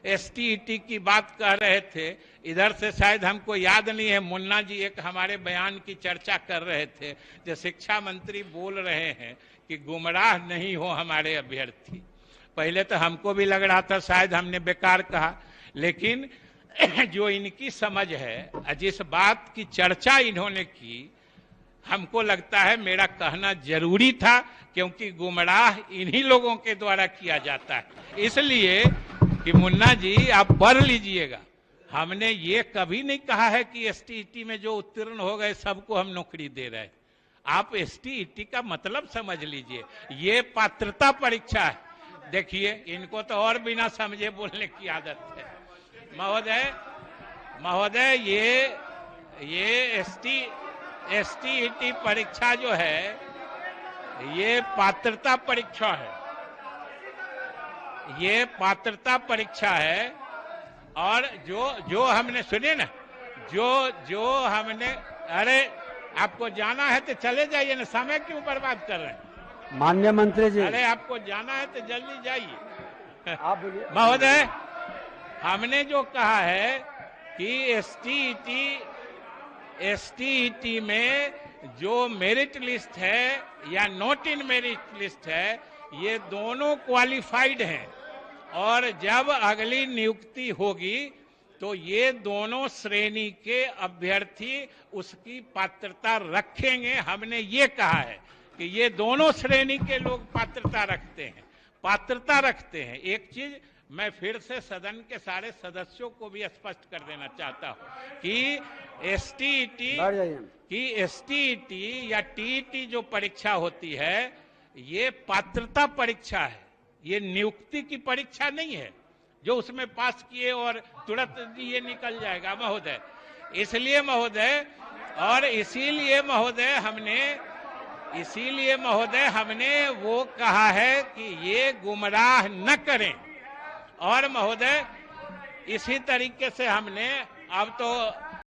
STET की बात कह रहे थे। इधर से शायद हमको याद नहीं है, मुन्ना जी एक हमारे बयान की चर्चा कर रहे थे, जो शिक्षा मंत्री बोल रहे हैं कि गुमराह नहीं हो हमारे अभ्यर्थी। पहले तो हमको भी लग रहा था शायद हमने बेकार कहा, लेकिन जो इनकी समझ है, जिस बात की चर्चा इन्होंने की, हमको लगता है मेरा कहना जरूरी था, क्योंकि गुमराह इन्हीं लोगों के द्वारा किया जाता है। इसलिए कि मुन्ना जी आप पढ़ लीजिएगा, हमने ये कभी नहीं कहा है कि एसटीईटी में जो उत्तीर्ण हो गए सबको हम नौकरी दे रहे हैं। आप एसटीईटी का मतलब समझ लीजिए, ये पात्रता परीक्षा है। देखिए इनको तो और बिना समझे बोलने की आदत है। महोदय ये एसटीईटी परीक्षा जो है ये पात्रता परीक्षा है, ये पात्रता परीक्षा है। और जो हमने सुने ना, जो हमने, अरे आपको जाना है तो चले जाइए ना, समय क्यों बर्बाद कर रहे हैं माननीय मंत्री जी? अरे आपको जाना है तो जल्दी जाइए। आप बोलिए। महोदय, हमने जो कहा है कि एसटीईटी में जो मेरिट लिस्ट है या नॉट इन मेरिट लिस्ट है, ये दोनों क्वालिफाइड हैं, और जब अगली नियुक्ति होगी तो ये दोनों श्रेणी के अभ्यर्थी उसकी पात्रता रखेंगे। हमने ये कहा है कि ये दोनों श्रेणी के लोग पात्रता रखते हैं। एक चीज मैं फिर से सदन के सारे सदस्यों को भी स्पष्ट कर देना चाहता हूं कि एसटीईटी या टीईटी जो परीक्षा होती है, ये पात्रता परीक्षा है, ये नियुक्ति की परीक्षा नहीं है जो उसमें पास किए और तुरंत ये निकल जाएगा महोदय। इसीलिए महोदय हमने वो कहा है कि ये गुमराह न करें। और महोदय इसी तरीके से हमने, अब तो